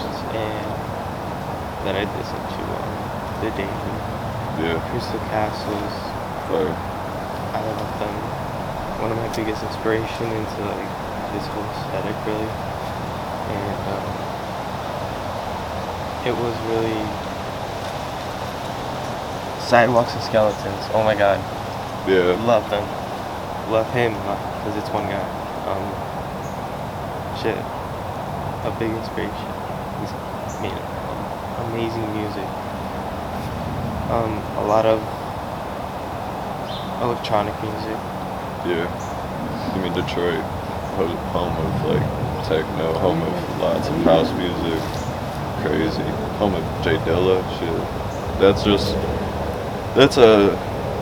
that I listen to the daily.
Yeah.
Crystal Castles.
Fire.
I love them. One of my biggest inspiration into like this whole aesthetic really. And it was really
Sidewalks and Skeletons. Oh my god.
Yeah.
love them. Love him because it's one guy. Shit. A big inspiration. He's made amazing music. A lot of electronic music.
Yeah. I mean Detroit, home of like techno, home of lots of house music. Crazy. Home of Jay Dilla. Shit.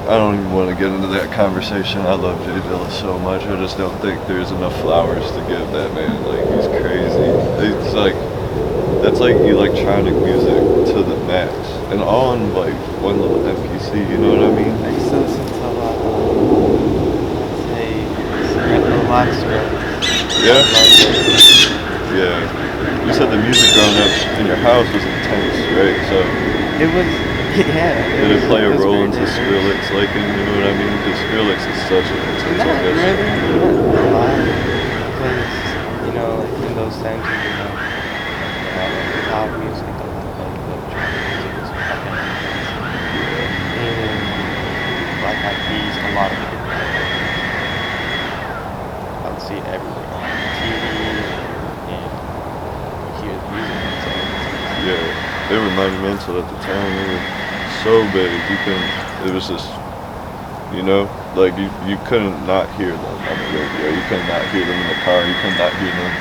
I don't even want to get into that conversation. I love Jay Dilla so much. I just don't think there's enough flowers to give that man. Like he's crazy. It's like that's like electronic music to the max, and all on like one little MPC. You know what I mean?
I used to listen to a lot of, a lot of Skrillex.
Yeah.
I love it.
Yeah. You said the music growing up in your house was intense, right? So
It was, yeah.
did it play a
was
role
very
into
diverse.
Skrillex liking? You know what I mean? Because Skrillex is such an intense
Not
artist.
really, not a lot, because, you know, like in those times, you know, pop music, like electronic music was fucking amazing. And Black Eyed Peas, a lot of it. I would see it everywhere on TV, and you hear the music. So
Yeah, they were monumental at the time. They were so big. It was just, you know, like you couldn't not hear them on the radio. You could not hear them in the car. You could not hear them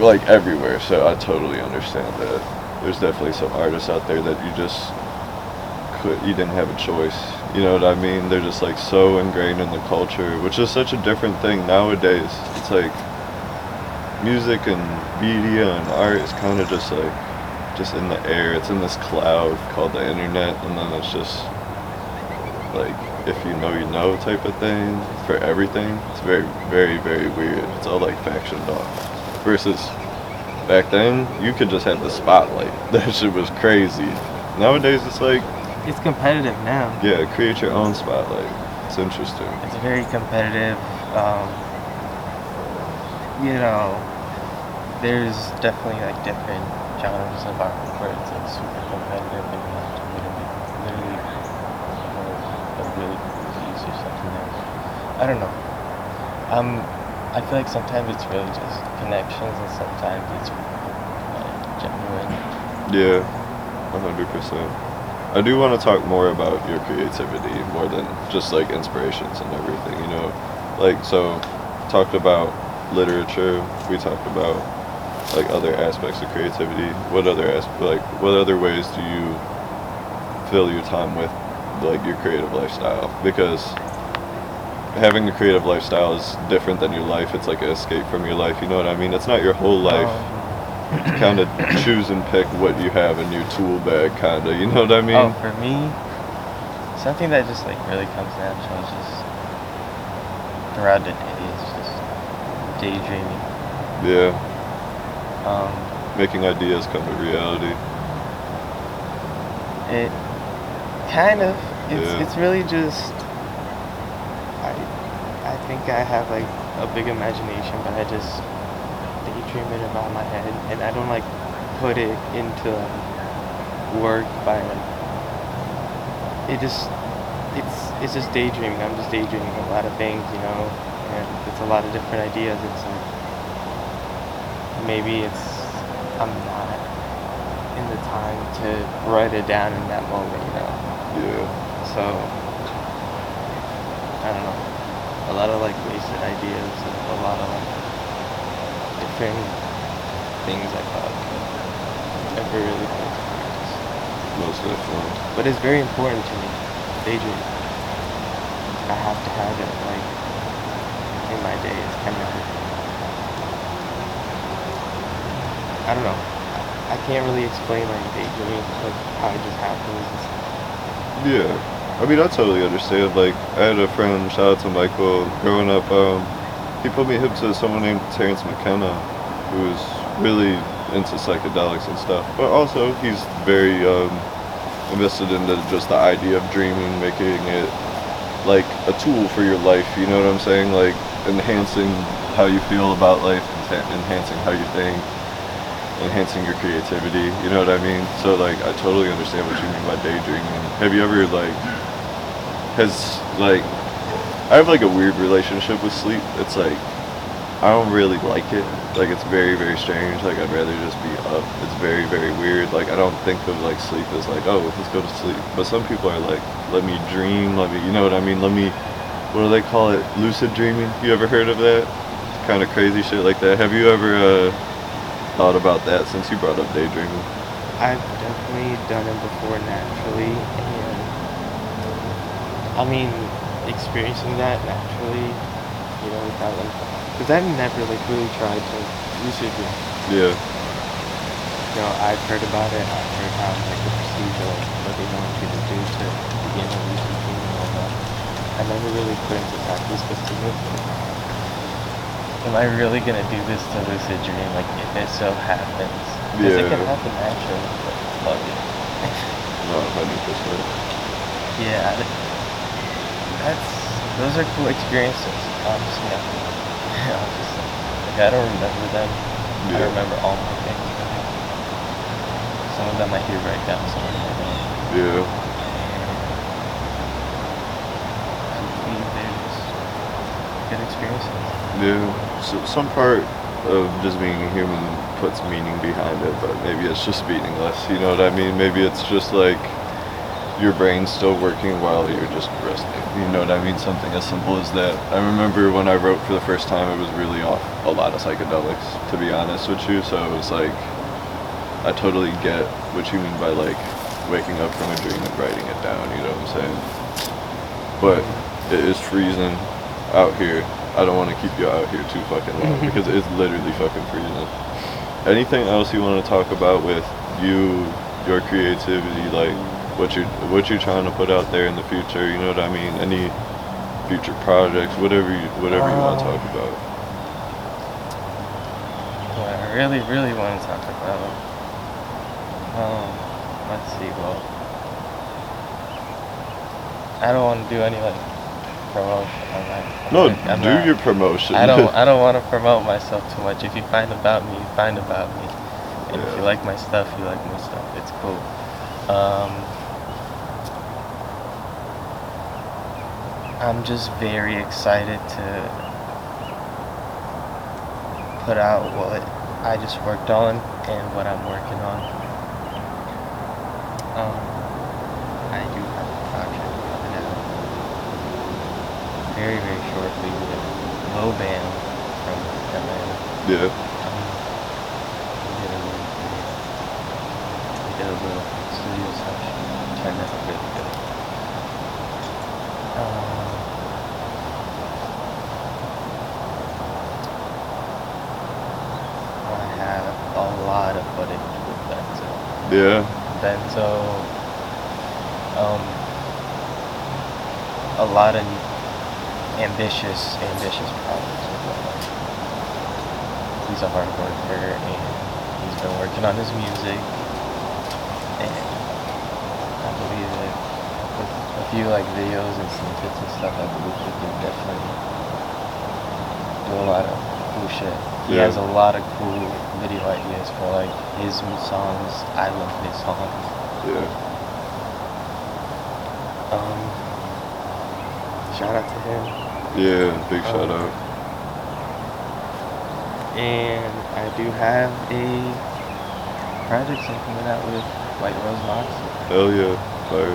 like everywhere. So I totally understand that. There's definitely some artists out there that you didn't have a choice. You know what I mean? They're just like so ingrained in the culture, which is such a different thing nowadays. It's like music and media and art is kind of just in the air. It's in this cloud called the internet, and then it's just like if you know type of thing for everything. It's very, very, very weird. It's all like factioned off. Versus back then, you could just have the spotlight. That shit was crazy. Nowadays, it's like,
it's competitive now.
yeah, create your own spotlight. It's interesting.
It's very competitive. You know, there's definitely like different genres of art where it's like super competitive and you have to literally work a really cool piece or something else. I don't know. I feel like sometimes it's really just connections and sometimes it's like genuine.
Yeah, 100%. I do want to talk more about your creativity more than just like inspirations and everything, you know? Like, so, talked about literature. We talked about like other aspects of creativity. What other ways do you fill your time with like your creative lifestyle? Because having a creative lifestyle is different than your life. It's like an escape from your life. You know what I mean? It's not your whole life. Kind of choose and pick what you have in your tool bag, kind of. You know what I mean?
Oh, for me, something that just like really comes natural is just throughout the day. It's just daydreaming.
Yeah.
Um,
Making ideas come to reality.
it kind of.
Yeah.
It's really just.
I think I have like a big imagination, but I just daydream it about my head, and I don't like put it into work by like. It's just daydreaming. I'm just daydreaming a lot of things, you know, and it's a lot of different ideas. It's like maybe I'm not in the time to write it down in that moment, you know.
Yeah.
So I don't know. A lot of like wasted ideas and a lot of like different things I thought never really put into practice.
Most definitely.
But it's very important to me. Daydream. I have to have it like in my day. It's kind of I don't know. I can't really explain like daydreaming, like how it just happens.
Yeah. I mean, I totally understand. Like, I had a friend, shout out to Michael, growing up, he put me hip to someone named Terrence McKenna, who was really into psychedelics and stuff. But also, he's very invested into just the idea of dreaming, making it like a tool for your life, you know what I'm saying? Like, enhancing how you feel about life, enhancing how you think, enhancing your creativity, you know what I mean? So, like, I totally understand what you mean by daydreaming. Have you ever, like, I have like a weird relationship with sleep. It's like I don't really like it. Like it's very, very strange. Like I'd rather just be up. It's very, very weird. Like I don't think of like sleep as like, oh, let's go to sleep. But some people are like, let me dream, you know what I mean? What do they call it? Lucid dreaming. You ever heard of that? Kind of crazy shit like that. Have you ever thought about that since you brought up daydreaming?
I've definitely done it before naturally, and I mean, experiencing that naturally, you know, without like, because I've never like really tried to lucid dream.
Yeah.
You know, I've heard about it. I've heard how like the procedure, like what they want you to do to begin a lucid dream and all that. I never really put into practice, but to me,
am I really gonna do this to lucid dream? Like, if it so happens, because it can
Yeah.
happen naturally. But fuck it.
Not 100%.
Yeah, those are cool experiences. Honestly, like, I don't remember them. I
Yeah.
don't remember all my things. Some of them I hear right down. Some of them I don't.
Yeah.
They're just good experiences.
Yeah. So some part of just being a human puts meaning behind it, but maybe it's just meaningless. You know what I mean? Maybe it's just like your brain's still working while you're just resting. You know what I mean? Something as simple as that. I remember when I wrote for the first time, it was really off a lot of psychedelics, to be honest with you. So it was like, I totally get what you mean by like waking up from a dream and writing it down. You know what I'm saying? But it is freezing out here. I don't want to keep you out here too fucking long because it's literally fucking freezing. Anything else you want to talk about with you, your creativity, like what you're trying to put out there in the future? You know what I mean? Any future projects, whatever you want to talk about.
What I really, really want to talk about. Let's see. Well, I don't want to do any like promotion. I'm
Do
not-
your promotion.
I don't want to promote myself too much. If you find about me, find about me. And if
Yeah.
you like my stuff, you like my stuff. It's cool. I'm just very excited to put out what I just worked on and what I'm working on. I do have a project coming out very, very shortly with Low Band from
Yeah.
We did a little studio session. Turned out really good. I have a lot of footage with Benzo.
Yeah.
Benzo, a lot of ambitious projects with him. He's a hard worker and he's been working on his music. And I believe that with a few like videos and snippets and stuff, I believe we can definitely do a lot of cool shit. He
Yeah.
has a lot of cool video ideas for like his songs. I love his songs.
Yeah.
Shout out to him.
Yeah. Big shout out.
And I do have a project I'm coming out with White Rose Mox.
Hell yeah. Fire.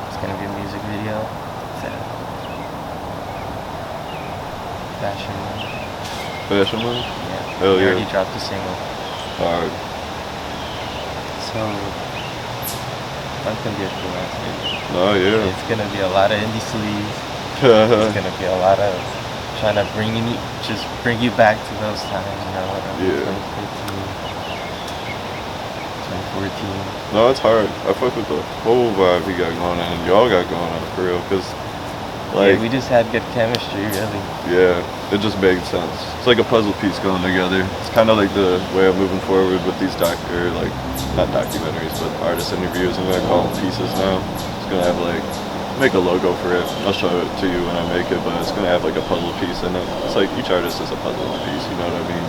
It's gonna be a music video. It's a fashion one.
Fashion one?
Yeah.
Hell
We
yeah.
already dropped a single.
Hard.
So that's gonna be a cool ass video.
Oh yeah.
It's gonna be a lot of indie sleeves. It's gonna be a lot of trying to bring you back to those times, you know,
Yeah.
2015, 2014.
No, it's hard. I fuck with the whole vibe he got going on and y'all got going on for real. Cause like,
Yeah, we just had good chemistry, really.
yeah, it just made sense. It's like a puzzle piece going together. It's kind of like the way I'm moving forward with these not documentaries, but artist interviews. I'm gonna call them pieces now. It's gonna have like, make a logo for it. I'll show it to you when I make it, but it's gonna have like a puzzle piece in it. It's like each artist is a puzzle piece. You know what I mean?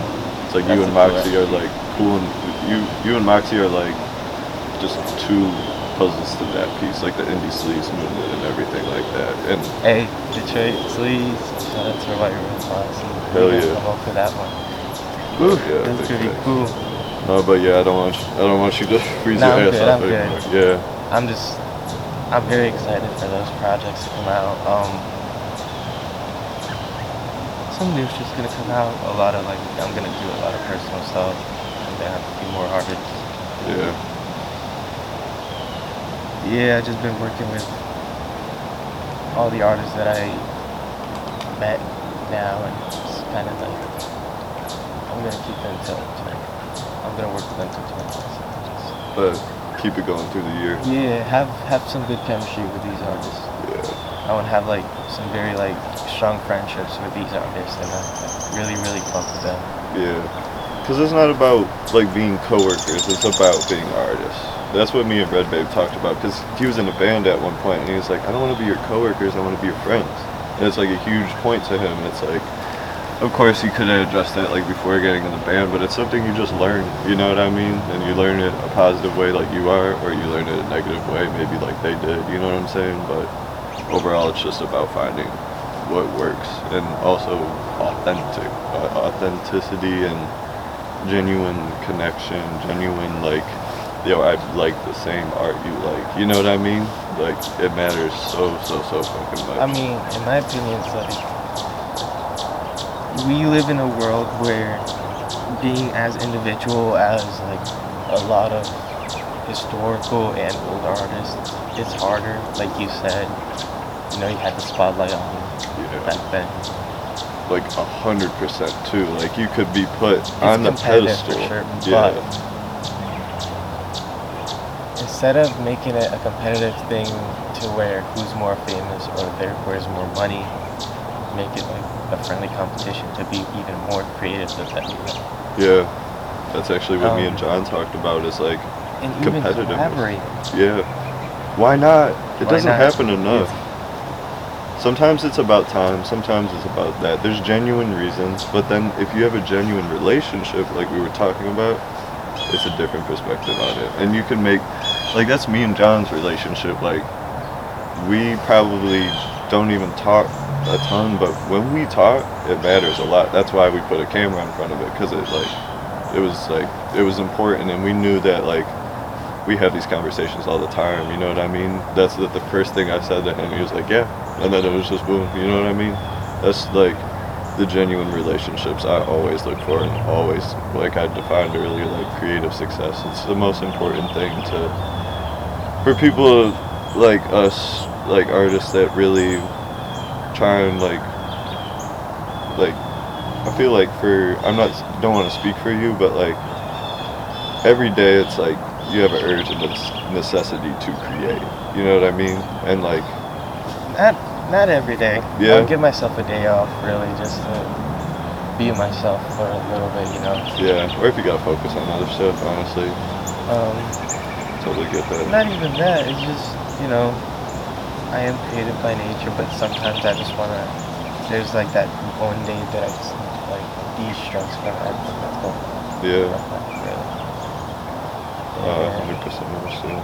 It's like you
That's
and
a cool
Moxie are like cool, and you and Moxie are like just two puzzles to that piece, like the indie sleeves movement and everything like that. And
Hey, Detroit Sleeves, shout out to White Rose Mox.
Hell yeah.
Come up for that one.
yeah,
That's
big
gonna be
facts.
cool.
No, but yeah, I don't want you to freeze
Nah,
your
I'm
ass
good,
off
I'm good.
anymore. Yeah.
I'm very excited for those projects to come out. Some new shit's gonna come out. I'm gonna do a lot of personal stuff. I'm gonna have a few more artists.
Yeah.
Yeah, I just been working with all the artists that I met now, and it's kind of like I'm gonna keep in touch. Like, I'm gonna work with them to 2026.
But keep it going through the year.
Yeah, have some good chemistry with these artists.
Yeah.
I want to have like some very like strong friendships with these artists, and really fuck with them.
Yeah. Because it's not about like being coworkers, it's about being artists. That's what me and Red Babe talked about, because he was in a band at one point and he was like, I don't want to be your coworkers, I want to be your friends. And it's like a huge point to him, and it's like, of course he could have addressed that like before getting in the band, but it's something you just learn, you know what I mean? And you learn it a positive way like you are, or you learn it a negative way, maybe like they did, you know what I'm saying? But overall it's just about finding what works, and also authenticity and genuine connection, genuine like, yo, I like the same art you like, you know what I mean? Like, it matters so fucking much.
I mean, in my opinion, it's like we live in a world where being as individual as like a lot of historical and old artists, it's harder. Like you said, you know, you had the spotlight on you back then.
Like 100% too. Like you could be put on the
competitive
pedestal.
for sure,
Yeah.
but instead of making it a competitive thing to where who's more famous or therefore has more money, make it like a friendly competition to be even more creative with that.
Yeah. That's actually what me and John talked about, is like
And even
competitiveness.
collaborate.
Yeah. Why not? It
Why
doesn't
not?
happen enough. Sometimes it's about time, sometimes it's about that. There's genuine reasons, but then if you have a genuine relationship like we were talking about, it's a different perspective on it. And you can make, like, that's me and John's relationship. Like, we probably don't even talk a ton, but when we talk, it matters a lot. That's why we put a camera in front of it, because it was important, and we knew that, like, we have these conversations all the time, you know what I mean? That's the first thing I said to him. He was like, yeah. And then it was just boom, you know what I mean? That's like, the genuine relationships I always look for, and always, like I defined earlier, like creative success. It's the most important thing for people like us, like artists that really try and I feel like don't want to speak for you, but like every day it's like you have an urge and this necessity to create. You know what I mean? And like
Not every day.
Yeah.
I'll give myself a day off, really, just to be myself for a little bit, you know.
yeah, or if you gotta focus on other stuff, honestly,
Um,
totally get that.
Not even that. It's just, you know, I am creative by nature, but sometimes I just wanna. There's like that one day that I just need to like de-stress from everything that's going on.
Yeah,
Really.
100%
And
understand.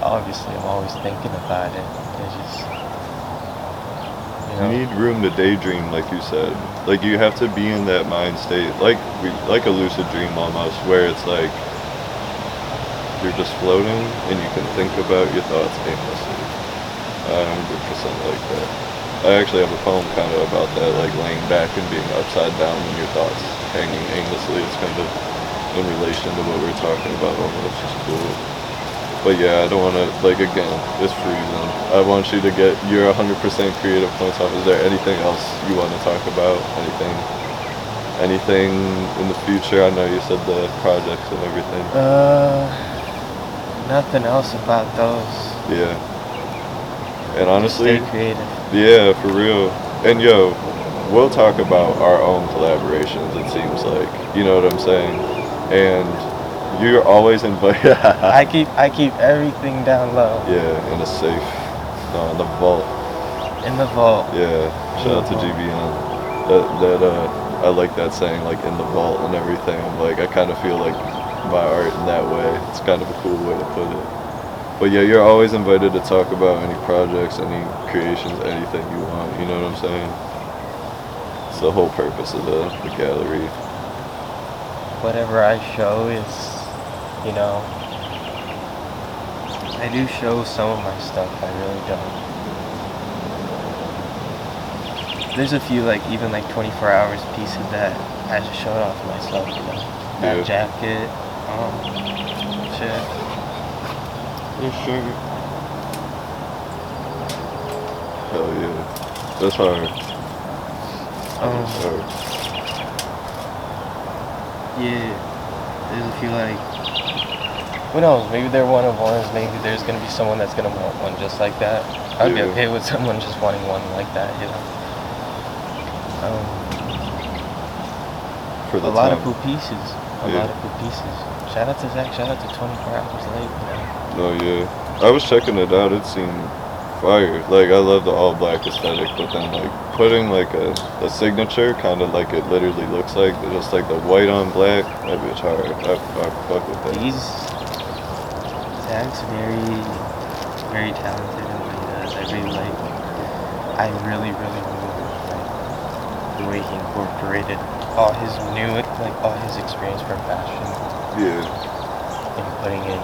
obviously, I'm always thinking about it. It's just, you
You
know.
need room to daydream, like you said. Like you have to be in that mind state, like a lucid dream almost, where it's like you're just floating and you can think about your thoughts aimlessly. 100% like that. I actually have a poem kind of about that, like laying back and being upside down and your thoughts hanging aimlessly. It's kind of in relation to what we're talking about almost. It's cool. But yeah, I don't want to, like, again, it's freezing. I want you to get your 100% creative points off. Is there anything else you want to talk about? Anything in the future? I know you said the projects and everything.
Nothing else about those.
Yeah. And
Just
honestly,
stay creative.
yeah, for real. And yo, we'll talk about our own collaborations, it seems like. You know what I'm saying? And you're always invited.
I keep everything down low
Yeah, in a safe, no, in the vault.
in the vault.
Yeah, shout out to GBN. I like that saying, like in the vault and everything. Like I kind of feel like my art in that way. It's kind of a cool way to put it. But yeah, you're always invited to talk about any projects, any creations, anything you want. You know what I'm saying? It's the whole purpose of the gallery.
Whatever I show is, you know, I do show some of my stuff. I really don't. There's a few like even like 24 hours pieces that I just showed off myself. You know, that
Yeah.
jacket, shit. This shirt.
Hell yeah, that's hard.
Um,
That's hard.
Yeah, there's a few like, who knows, maybe they're one of ones, maybe there's gonna be someone that's gonna want one just like that. I'd be
Yeah.
okay with someone just wanting one like that, you know.
For the
A lot
time.
of cool pieces, a
Yeah.
lot of cool pieces. Shout out to Zach, shout out to 24 Hours Late, you know.
Oh yeah, I was checking it out. It seemed fire. Like I love the all black aesthetic, but then like putting like a signature, kind of like it literally looks like, just like the white on black. That bitch hard. I fuck with that.
Zach's very, very talented in what he does. I really like the way he incorporated all his experience from fashion
Yeah,
and putting in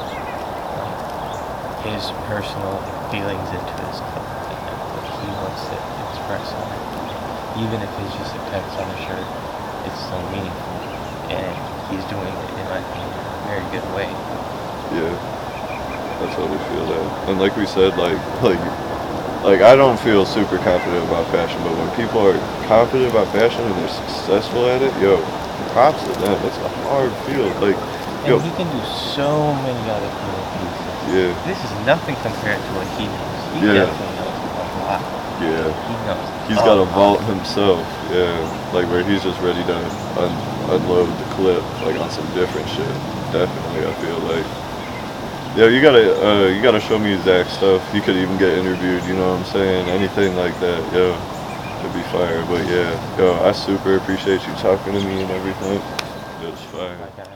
his personal feelings into his stuff, you know, what he wants to express on it. Even if it's just a text on a shirt, it's so meaningful. And he's doing it, in my opinion, in a very good way.
yeah. That's what we feel that. And like we said, like I don't feel super confident about fashion, but when people are confident about fashion and they're successful at it, yo, props to them. It's a hard field. Like,
And
yo,
he can do so many other cool pieces.
yeah,
This is nothing compared to what he knows. He
Yeah.
definitely knows a lot.
yeah.
He knows.
He's got a vault himself, yeah, like where he's just ready to unload the clip, like on some different shit. Definitely, I feel like. Yeah, you gotta show me Zach's stuff. You could even get interviewed. You know what I'm saying? Anything like that, yo, it'd be fire. But yeah, yo, I super appreciate you talking to me and everything. It was fire.
My guy.